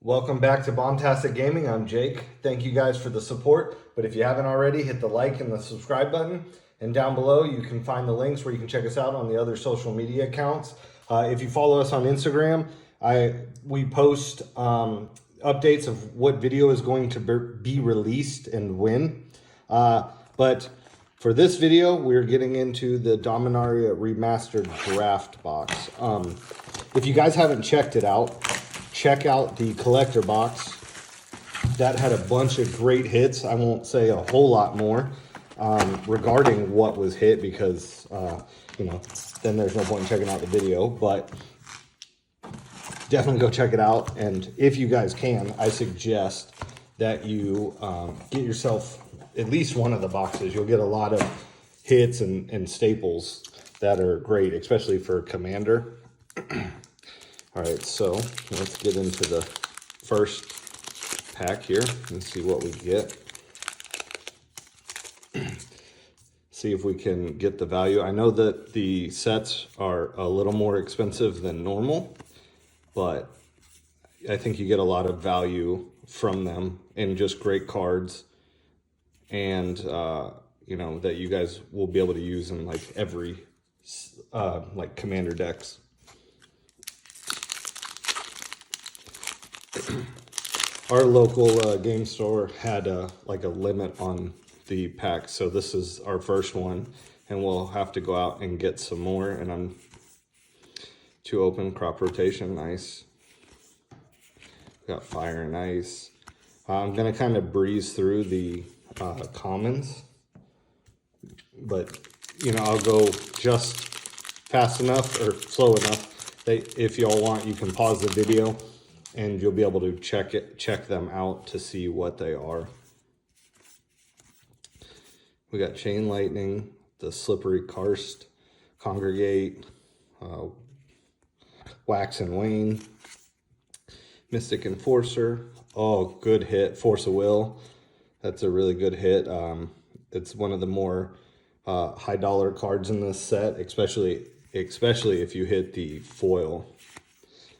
Welcome back to Bombtastic Gaming. I'm Jake. Thank you guys for the support. But if you haven't already, hit the like and the subscribe button. And down below, you can find the links where you can check us out on the other social media accounts. If you follow us on Instagram, we post updates of what video is going to be released and when. But for this video, we're getting into the Dominaria Remastered Draft box. If you guys haven't checked it out, check out the collector box. That had a bunch of great hits. I won't say a whole lot more regarding what was hit because, then there's no point in checking out the video. But definitely go check it out. And if you guys can, I suggest that you get yourself at least one of the boxes. You'll get a lot of hits and staples that are great, especially for Commander. All right, so let's get into the first pack here and see what we get. See if we can get the value. I know that the sets are a little more expensive than normal, but I think you get a lot of value from them and just great cards. And, that you guys will be able to use in like every Commander decks. Our local game store had a limit on the packs, so this is our first one, and we'll have to go out and get some more. And I'm to open crop rotation, nice. Got fire and ice. I'm gonna kind of breeze through the commons, but I'll go just fast enough or slow enough that if y'all want, you can pause the video and you'll be able to check them out to see what they are. We got Chain Lightning, the Slippery Karst, Congregate, Wax and Wane, Mystic Enforcer. Oh, good hit, Force of Will. That's a really good hit. It's one of the more high dollar cards in this set, especially if you hit the foil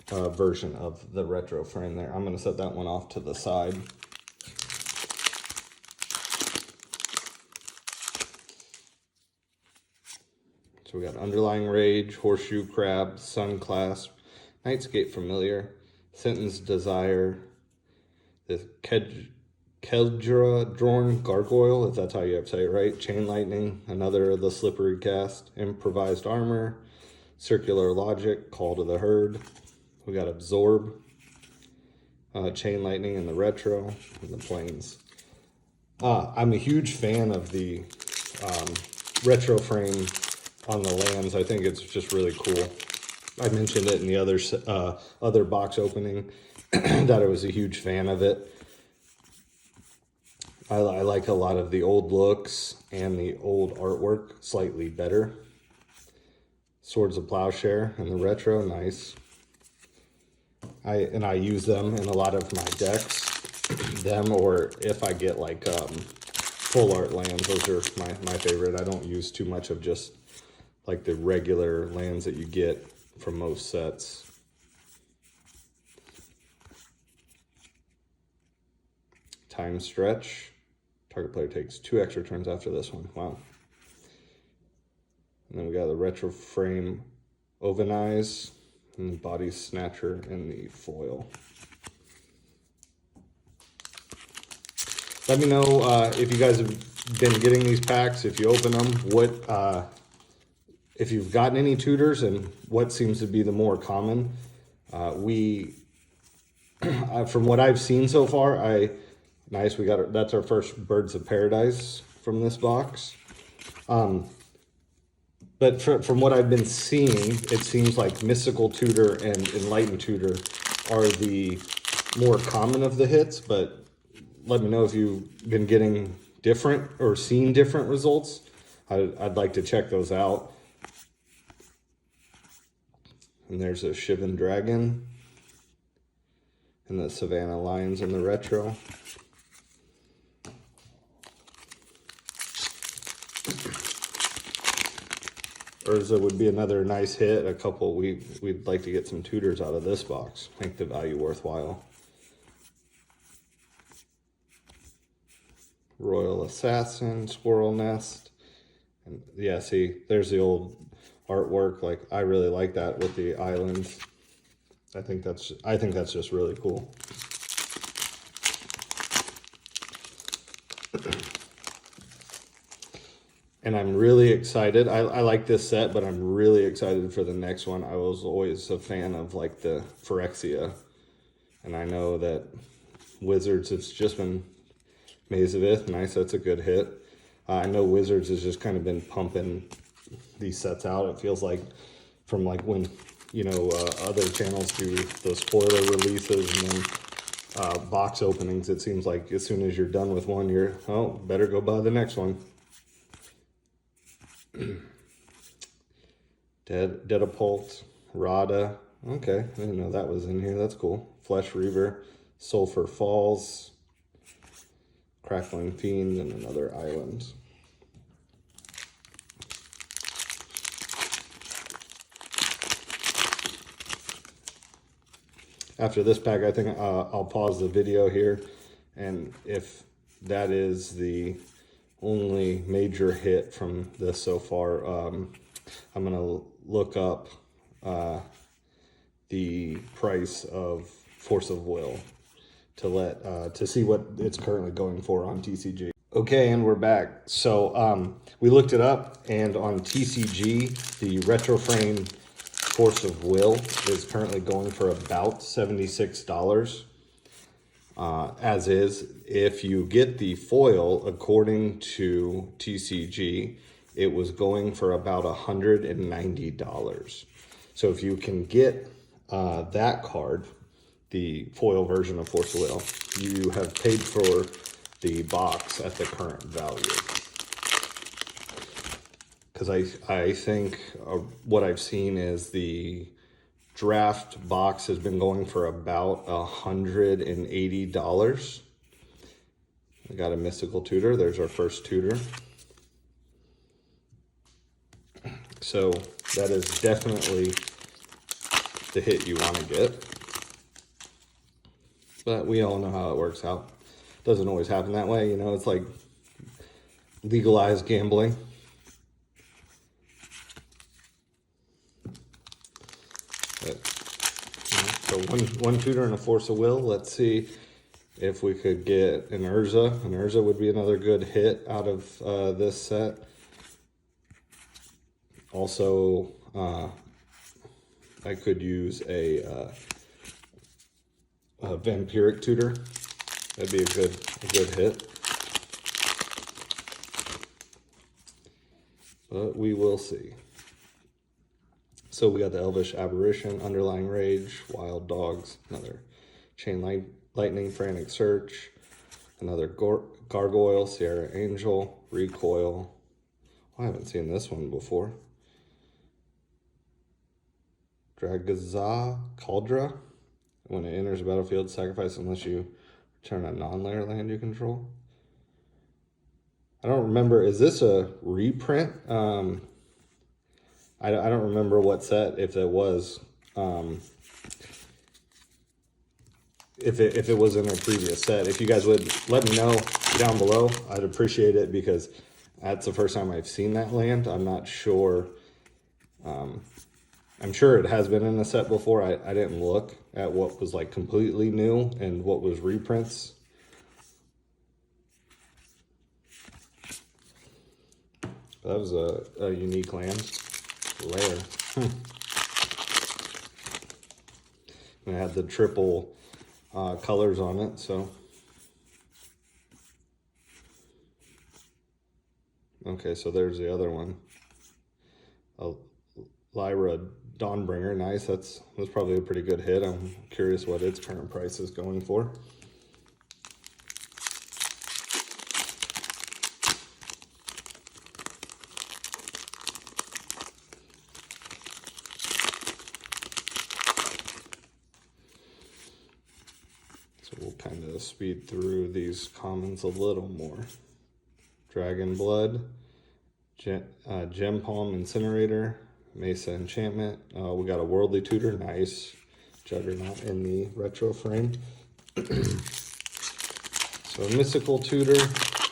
version of the retro frame there. I'm going to set that one off to the side. So we got Underlying Rage, Horseshoe Crab, Sun Clasp, Nightscape Familiar, Sentence Desire, the Keldra Drorn Gargoyle, if that's how you have to say it right, Chain Lightning, another of the Slippery Cast, Improvised Armor, Circular Logic, Call to the Herd. We got Absorb, Chain Lightning in the retro, and the planes. I'm a huge fan of the retro frame on the lands. I think it's just really cool. I mentioned it in the other box opening that I was a huge fan of it. I like a lot of the old looks and the old artwork slightly better. Swords of Plowshare in the retro, nice. I use them in a lot of my decks. Them, or if I get full art lands, those are my favorite. I don't use too much of just like the regular lands that you get from most sets. Time Stretch. Target player takes 2 extra turns after this one. Wow. And then we got the retro frame Ovenize and Body Snatcher in the foil. Let me know if you guys have been getting these packs, if you open them, if you've gotten any tutors and what seems to be the more common. From what I've seen so far, nice, that's our first Birds of Paradise from this box. But from what I've been seeing, it seems like Mystical Tutor and Enlightened Tutor are the more common of the hits, but let me know if you've been getting different or seen different results. I'd like to check those out. And there's a Shivan Dragon and the Savannah Lions in the retro. Urza would be another nice hit. We'd like to get some tutors out of this box, make the value worthwhile. Royal Assassin, Squirrel Nest. And yeah, see, there's the old artwork. Like, I really like that with the islands. I think that's just really cool. And I'm really excited. I like this set, but I'm really excited for the next one. I was always a fan of like the Phyrexia. And I know that Wizards, it's just been Maze of Ith. Nice, that's a good hit. I know Wizards has just kind of been pumping these sets out. It feels like from like when, you know, other channels do the spoiler releases and then box openings. It seems like as soon as you're done with one, you're, oh, better go buy the next one. Dedapult, Rada. Okay, I didn't know that was in here. That's cool. Flesh Reaver, Sulphur Falls, Crackling Fiend, and another island. After this pack, I think I'll pause the video here, and if that is the only major hit from this so far, I'm gonna look up the price of Force of Will to see what it's currently going for on TCG. Okay, and we're back. So we looked it up, and on TCG, the retro frame Force of Will is currently going for about $76. As is, if you get the foil, according to TCG, it was going for about $190. So if you can get that card, the foil version of Force of Will, you have paid for the box at the current value. Because I think what I've seen is the draft box has been going for about $180. We got a mystical tutor. There's our first tutor. So that is definitely the hit you want to get. But we all know how it works out. Doesn't always happen that way, you know. It's like legalized gambling. So one tutor and a Force of Will. Let's see if we could get an Urza. An Urza would be another good hit out of this set. Also, I could use a Vampiric tutor. That'd be a good hit. But we will see. So we got the Elvish Aberration, Underlying Rage, Wild Dogs, another Chain Lightning, Frantic Search, another Gargoyle, Sierra Angel, Recoil. I haven't seen this one before. Dragaza Cauldra. When it enters the battlefield, sacrifice unless you return a non-layer land you control. I don't remember. Is this a reprint? I don't remember what set, if it was, if it was in a previous set. If you guys would let me know down below, I'd appreciate it, because that's the first time I've seen that land. I'm not sure. I'm sure it has been in a set before. I didn't look at what was like completely new and what was reprints. That was a unique land. Layer. And it had the triple colors on it, so. Okay, so there's the other one. Lyra Dawnbringer, nice. That's probably a pretty good hit. I'm curious what its current price is going for. So we'll kind of speed through these commons a little more. Dragon Blood, Gem Palm Incinerator, Mesa Enchantment. We got a Worldly Tutor, nice. Juggernaut in the retro frame. So a Mystical Tutor,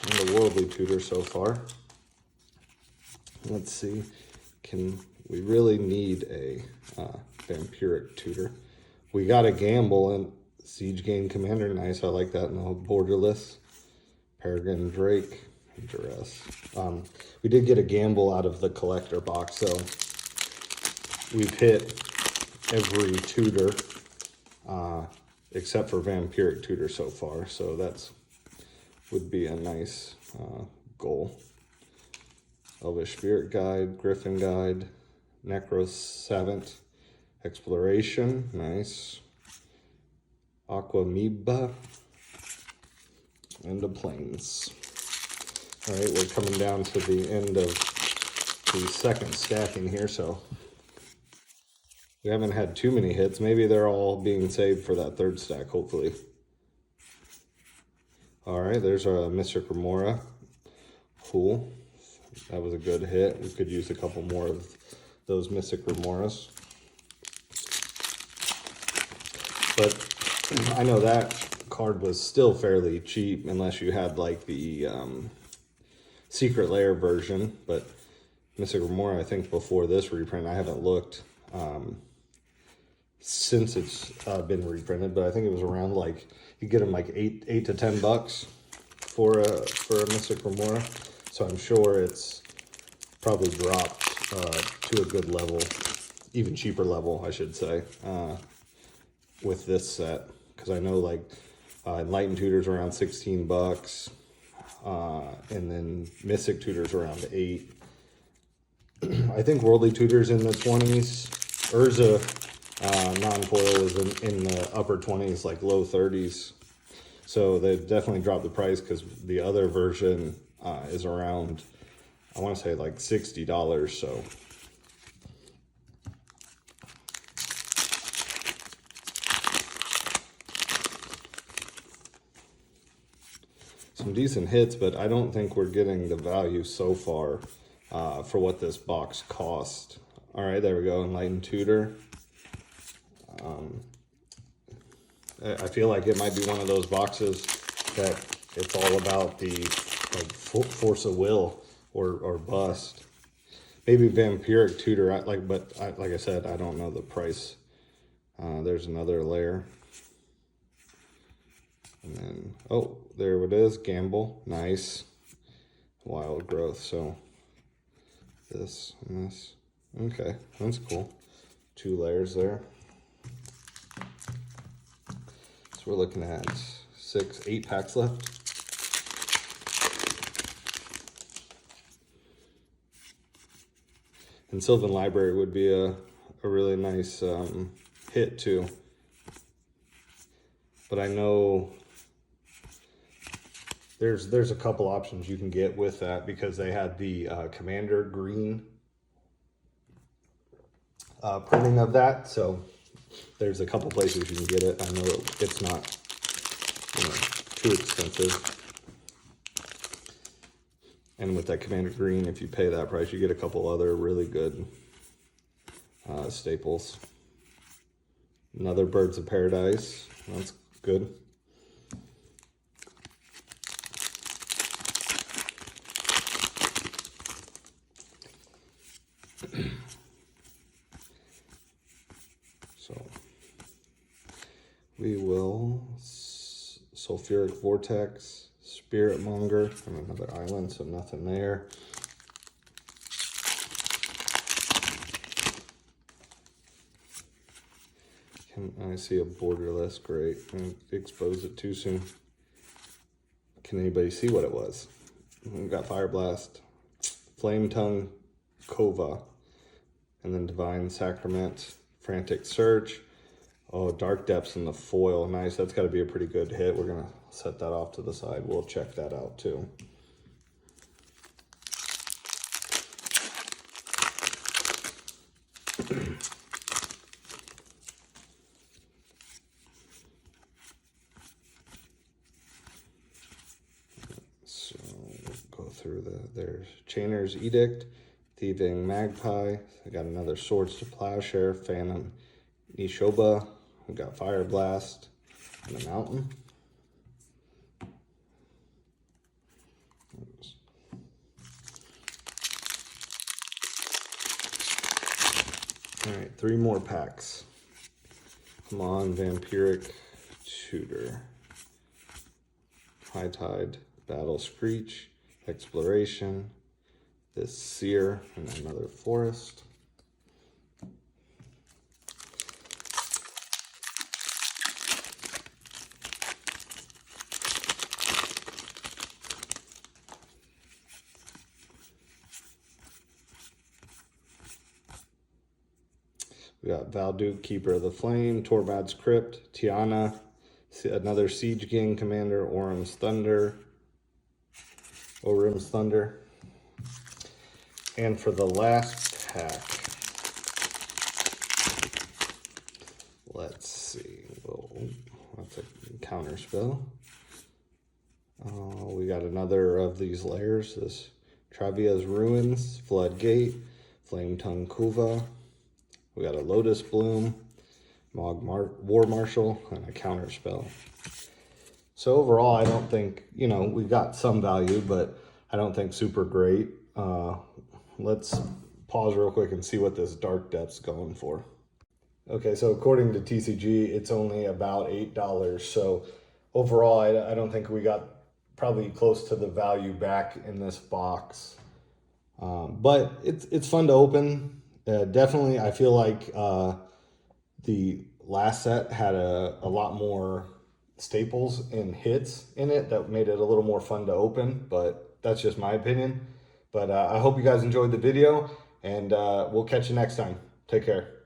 and the Worldly Tutor so far. Let's see, we really need a Vampiric Tutor. We got a Gamble and Siege Game Commander, nice, I like that. No Borderless, Peregrine Drake, Duress. We did get a Gamble out of the collector box, so we've hit every tutor except for Vampiric Tutor so far, so that's would be a nice goal. Elvish Spirit Guide, Griffin Guide, Necros Savant, Exploration, nice. Aquamoeba, and the Plains. All right, we're coming down to the end of the second stacking here, so we haven't had too many hits. Maybe they're all being saved for that third stack, hopefully. All right, there's our Mystic Remora. Cool. That was a good hit. We could use a couple more of those Mystic Remoras. But I know that card was still fairly cheap unless you had like the Secret Lair version. But Mystic Remora, I think before this reprint, I haven't looked since it's been reprinted, but I think it was around like, you get them like $8 to $10 for a Mystic Remora. So I'm sure it's probably dropped to a good level, even cheaper level, I should say, with this set. Because I know like Enlightened Tutor's around $16, and then Mystic Tutor's around $8. I think Worldly Tutor's in the 20s. Urza non-foil is in the upper 20s, like low 30s. So they definitely dropped the price because the other version is around, I want to say like $60. So some decent hits, but I don't think we're getting the value so far for what this box cost. All right, there we go, Enlightened Tutor. I feel like it might be one of those boxes that it's all about the like force of will or bust. Maybe Vampiric Tutor, but like I said, I don't know the price. There's another layer. And then, oh, there it is, Gamble, nice. Wild Growth, so this and this. Okay, that's cool. 2 layers there. So we're looking at 8 packs left. And Sylvan Library would be a really nice hit too. But I know there's a couple options you can get with that because they had the Commander Green printing of that. So there's a couple places you can get it. I know it's not too expensive. And with that Commander Green, if you pay that price, you get a couple other really good staples. Another Birds of Paradise. That's good. So we will Sulfuric Vortex, Spirit Monger, and another island, so nothing there. I see a Borderless, great. I exposed it too soon. Can anybody see what it was? We've got Fire Blast, Flame Tongue, Kova, and then Divine Sacrament, Frantic Search. Oh, Dark Depths in the foil, nice. That's got to be a pretty good hit. We're gonna set that off to the side. We'll check that out too. So we'll go through there's Chainer's Edict, Thieving Magpie. I got another Swords to Plowshare, Phantom Nishoba. We got Fire Blast and a Mountain. 3 more packs. Come on, Vampiric Tutor. High Tide, Battle Screech, Exploration, this Seer, and another Forest. We got Valduk, Keeper of the Flame, Torvald's Crypt, Tiana, another Siege Gang Commander, Orym's Thunder. And for the last pack, let's see. Oh, that's a counter spell. We got another of these layers. This Travia's Ruins, Floodgate, Flame Tongue Kuva. We got a Lotus Bloom, War Marshal, and a counter spell. So overall, I don't think, you know, we got some value, but I don't think super great. Let's pause real quick and see what this Dark Depth's going for. Okay, so according to TCG, it's only about $8. So overall, I don't think we got probably close to the value back in this box. But it's fun to open. Definitely, I feel like the last set had a lot more staples and hits in it that made it a little more fun to open, but that's just my opinion. But I hope you guys enjoyed the video, and we'll catch you next time. Take care.